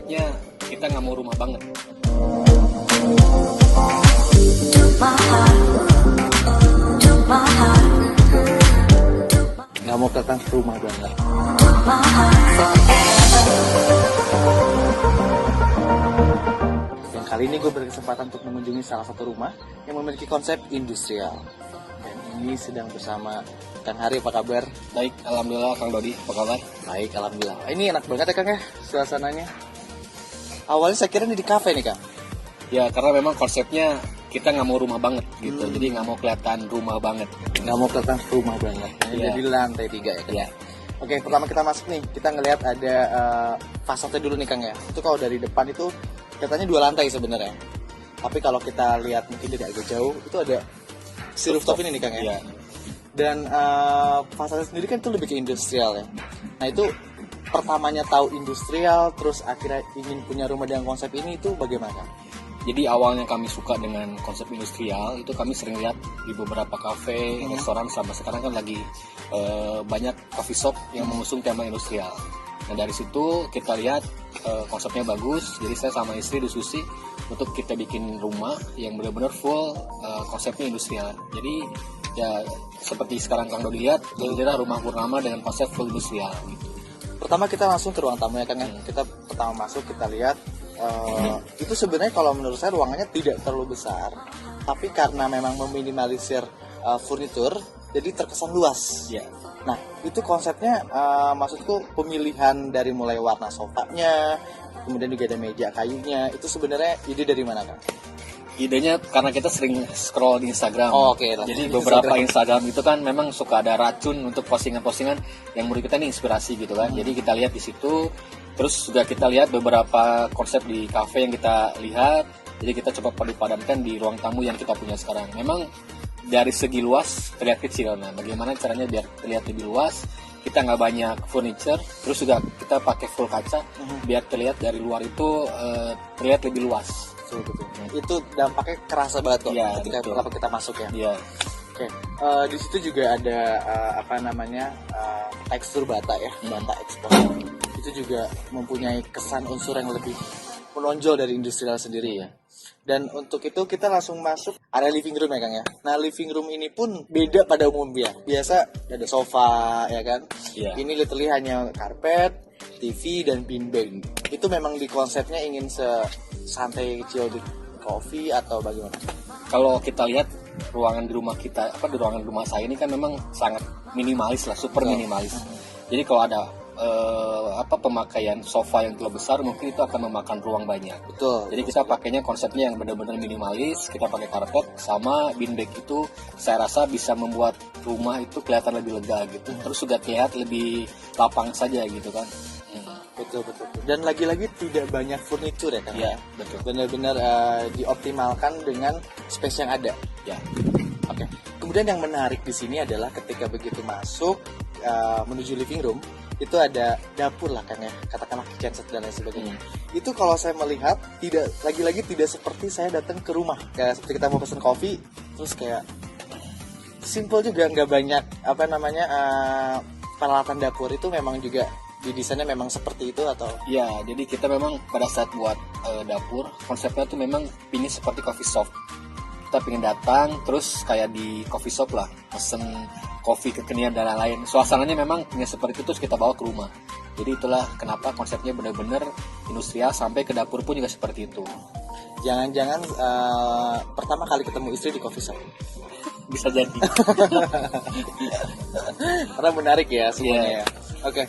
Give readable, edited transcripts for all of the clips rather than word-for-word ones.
konsepnya kita nggak mau rumah banget. Nggak mau kelihatan rumah banget. Dan kali ini gue berkesempatan untuk mengunjungi salah satu rumah yang memiliki konsep industrial. Dan ini sedang bersama Kang Hari, apa kabar? Baik, alhamdulillah. Kang Dodi, apa kabar? Baik, alhamdulillah. Ini enak banget ya Kang ya, suasananya. Awalnya saya kira ini di kafe nih Kang. Ya karena memang konsepnya kita nggak mau rumah banget gitu, jadi nggak mau kelihatan rumah banget. Nggak mau kelihatan rumah banget. Ini Iya. jadi lantai 3 ya Kang. Ya, Oke, pertama kita masuk nih, kita ngelihat ada fasadnya dulu nih Kang ya. Itu kalau dari depan itu katanya 2 lantai sebenarnya. Tapi kalau kita lihat mungkin dari agak jauh, itu ada si rooftop ini nih Kang ya. ya. Dan fasadnya sendiri kan itu lebih ke industrial ya. Nah itu pertamanya tahu industrial, terus akhirnya ingin punya rumah dengan konsep ini, itu bagaimana? Jadi awalnya kami suka dengan konsep industrial, itu kami sering lihat di beberapa kafe, restoran, sama sekarang kan lagi banyak coffee shop yang mengusung tema industrial. Nah dari situ kita lihat konsepnya bagus, jadi saya sama istri diskusi untuk kita bikin rumah yang benar-benar full konsepnya industrial. Jadi ya seperti sekarang Kang Dodi lihat, kira-kira rumah Purnama dengan konsep full industrial gitu. Pertama kita langsung ke ruang tamu ya Kang ya. Kita pertama masuk, kita lihat itu sebenarnya kalau menurut saya ruangannya tidak terlalu besar, tapi karena memang meminimalisir furnitur, jadi terkesan luas. Ya. Nah itu konsepnya, maksudku pemilihan dari mulai warna sofanya, kemudian juga ada meja kayunya, itu sebenarnya ide dari mana Kang? Idenya karena kita sering scroll di Instagram. Oh, oke. Jadi beberapa Instagram itu kan memang suka ada racun untuk postingan-postingan yang menurut kita nih inspirasi gitu kan. Jadi kita lihat di situ, terus juga kita lihat beberapa konsep di cafe yang kita lihat. Jadi kita coba padupadankan di ruang tamu yang kita punya sekarang. Memang dari segi luas terlihat kecil. Nah, bagaimana caranya biar terlihat lebih luas? Kita nggak banyak furniture, terus juga kita pakai full kaca biar terlihat dari luar itu terlihat lebih luas. Betul. Itu dampaknya kerasa banget kok Iya, ketika betul. kenapa kita masuk ya. Iya. Oke, di situ juga ada tekstur bata ya, bata ekspor. Itu juga mempunyai kesan unsur yang lebih menonjol dari industrial sendiri ya. Dan untuk itu kita langsung masuk area living room ya Kang ya. Nah living room ini pun beda pada umumnya. Biasa ada sofa ya kan. Iya. Ini literally hanya karpet, TV dan beanbag. Itu memang di konsepnya ingin santai kecil di coffee atau bagaimana? Kalau kita lihat ruangan di rumah kita, di ruangan rumah saya ini kan memang sangat minimalis lah, super minimalis. Jadi kalau ada pemakaian sofa yang terlalu besar, mungkin itu akan memakan ruang banyak. Betul. Jadi kita pakainya konsepnya yang benar-benar minimalis, kita pakai karpet sama beanbag itu saya rasa bisa membuat rumah itu kelihatan lebih lega gitu. Terus juga terlihat lebih lapang saja gitu kan. Betul. Dan lagi-lagi tidak banyak furnitur ya kan? Iya, betul. Benar-benar dioptimalkan dengan space yang ada. Ya. Oke. Kemudian yang menarik di sini adalah ketika begitu masuk menuju living room, itu ada dapur lah kan ya, katakanlah kitchen set dan lain sebagainya. Itu kalau saya melihat lagi-lagi tidak seperti saya datang ke rumah. Kayak seperti kita mau pesen kopi, terus kayak simple juga, nggak banyak peralatan dapur. Itu memang juga didesainnya memang seperti itu atau? Ya, jadi kita memang pada saat buat dapur, konsepnya tuh memang pingin seperti coffee shop. Kita pengen datang, terus kayak di coffee shop lah, pesen kopi kekinian dan lain-lain. Suasananya memang pengen seperti itu, terus kita bawa ke rumah. Jadi itulah kenapa konsepnya benar-benar industrial, sampai ke dapur pun juga seperti itu. Jangan-jangan pertama kali ketemu istri di coffee shop? Bisa jadi. Karena menarik ya semuanya Yeah. ya. Oke,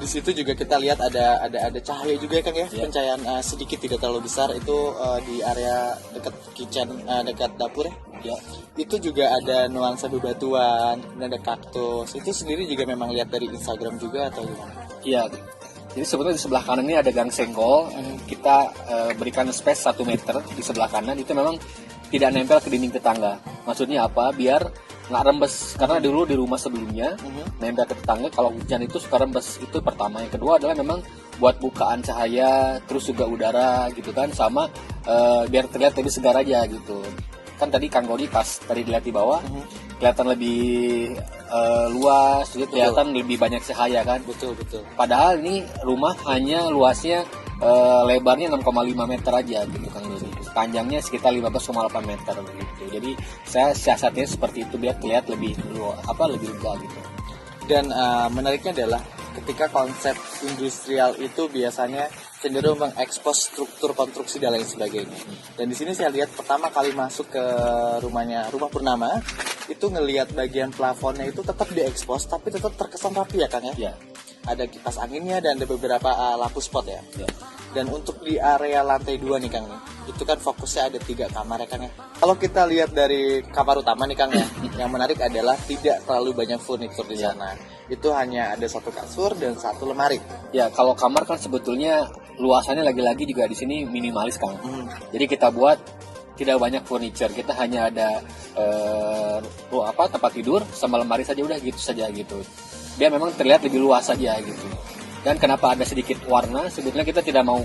di situ juga kita lihat ada cahaya juga ya Kang ya, pencahayaan sedikit tidak terlalu besar itu di area dekat kitchen, dekat dapur ya. Ya. Itu juga ada nuansa bebatuan, kemudian ada kaktus. Itu sendiri juga memang lihat dari Instagram juga atau gimana? Iya. Jadi sebetulnya di sebelah kanan ini ada gang senggol. Kita berikan space 1 meter di sebelah kanan, itu memang tidak nempel ke dinding tetangga. Maksudnya apa? Biar nggak rembes, karena dulu di rumah sebelumnya nempel ke tetangga, kalau hujan itu suka rembes. Itu pertama. Yang kedua adalah memang buat bukaan cahaya, terus juga udara gitu kan, sama biar terlihat lebih segar aja gitu. Kan tadi Kang Dodi pas tadi dilihat di bawah kelihatan lebih luas, jadi kelihatan lebih banyak cahaya kan. Betul. Padahal ini rumah hanya luasnya lebarnya 6,5 meter aja gitu Kang Dodi. Panjangnya sekitar 15,8 meter gitu. Jadi saya siasatnya seperti itu biar terlihat lebih lebih lega gitu. Dan menariknya adalah ketika konsep industrial itu biasanya cenderung mengekspos struktur konstruksi dan lain sebagainya. Dan di sini saya lihat pertama kali masuk ke rumah Purnama itu ngelihat bagian plafonnya itu tetap diekspos tapi tetap terkesan rapi ya Kang ya. Ya. Ada kipas anginnya dan ada beberapa lampu spot ya. Ya. Dan untuk di area lantai 2 nih Kang nih, itu kan fokusnya ada 3 kamar ya Kang ya. Kalau kita lihat dari kamar utama nih Kang ya, yang menarik adalah tidak terlalu banyak furnitur di sana. Itu hanya ada 1 kasur dan 1 lemari. Ya, kalau kamar kan sebetulnya luasannya lagi-lagi juga di sini minimalis Kang. Jadi kita buat tidak banyak furniture, kita hanya ada tempat tidur sama lemari saja, udah gitu saja gitu. Dia memang terlihat lebih luas saja gitu. Dan kenapa ada sedikit warna, sebetulnya kita tidak mau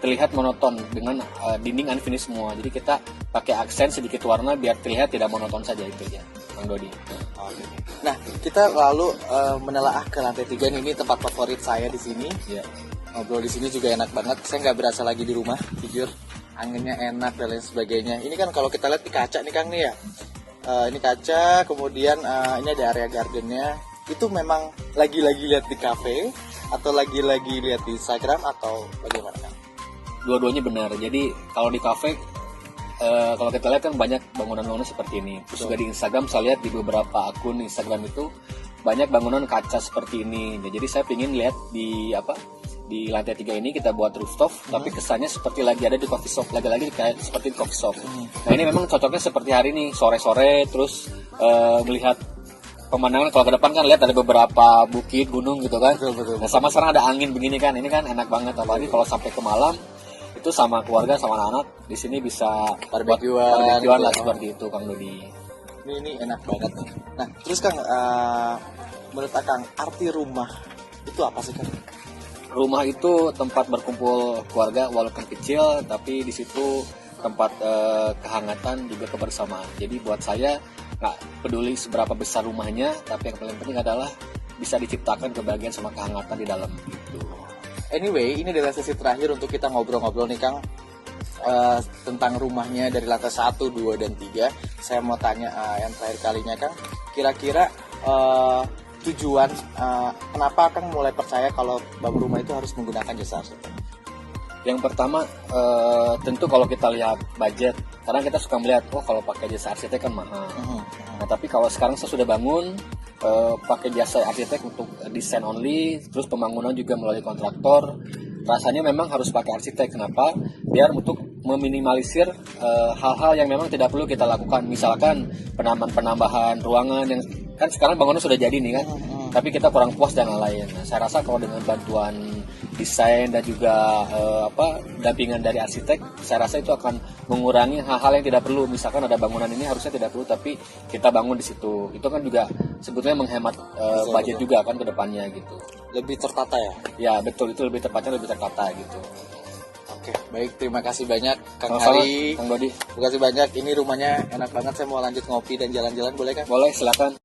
terlihat monoton dengan dinding unfinished semua. Jadi kita pakai aksen sedikit warna biar terlihat tidak monoton saja, itu ya Bang Dodi. Nah, kita lalu menelaah ke lantai 3 nih, ini tempat favorit saya di sini. Ya. Ngobrol di sini juga enak banget. Saya nggak berasa lagi di rumah, jujur. Anginnya enak dan lain sebagainya. Ini kan kalau kita lihat di kaca nih Kang nih ya. Ini kaca, kemudian ini ada area gardennya. Itu memang lagi-lagi lihat di cafe atau lagi-lagi lihat di Instagram atau bagaimana Kang? Dua-duanya benar. Jadi kalau di cafe kalau kita lihat kan banyak bangunan-bangunan seperti ini. Terus juga di Instagram saya lihat di beberapa akun Instagram itu banyak bangunan kaca seperti ini. Nah, jadi saya ingin lihat di lantai 3 ini kita buat rooftop, tapi kesannya seperti lagi ada di coffee shop, lagi-lagi kayak seperti di coffee shop. Nah, ini memang cocoknya seperti hari ini, sore-sore, terus melihat pemandangan. Kalau ke depan kan lihat ada beberapa bukit, gunung gitu kan. Betul. Nah, sama sekarang ada angin begini kan, ini kan enak banget. Apalagi kalau sampai ke malam, itu sama keluarga, sama anak-anak, di sini bisa Barbekyuan lah gitu. seperti itu Kang Dodi. Ini enak banget nih. Nah, terus Kang, menurut Kang, arti rumah itu apa sih Kang? Rumah itu tempat berkumpul keluarga walaupun kecil, tapi di situ tempat kehangatan juga kebersamaan. Jadi buat saya nggak peduli seberapa besar rumahnya, tapi yang paling penting adalah bisa diciptakan kebahagiaan sama kehangatan di dalam gitu. Anyway, ini adalah sesi terakhir untuk kita ngobrol-ngobrol nih Kang, tentang rumahnya dari lantai 1, 2, dan 3. Saya mau tanya yang terakhir kalinya Kang, kira-kira tujuan kenapa Kang mulai percaya kalau bangun rumah itu harus menggunakan jasa arsitek? Yang pertama tentu kalau kita lihat budget, kadang kita suka melihat kalau pakai jasa arsitek kan mahal. Nah, tapi kalau sekarang saya sudah bangun pakai jasa arsitek untuk desain only, terus pembangunan juga melalui kontraktor, rasanya memang harus pakai arsitek. Kenapa? Biar untuk meminimalisir hal-hal yang memang tidak perlu kita lakukan. Misalkan penambahan ruangan yang kan sekarang bangunan sudah jadi nih kan, tapi kita kurang puas dan lain-lain. Nah, saya rasa kalau dengan bantuan desain dan juga dampingan dari arsitek, saya rasa itu akan mengurangi hal-hal yang tidak perlu. Misalkan ada bangunan ini harusnya tidak perlu, tapi kita bangun di situ. Itu kan juga sebetulnya menghemat budget juga kan ke depannya gitu. Lebih tertata ya? Ya betul, itu lebih tepatnya lebih tertata gitu. Oke, baik, terima kasih banyak Kang Sama-sama, Hari. Kang Dodi. Terima kasih banyak. Ini rumahnya enak banget. Saya mau lanjut ngopi dan jalan-jalan, boleh Kang? Boleh, silakan.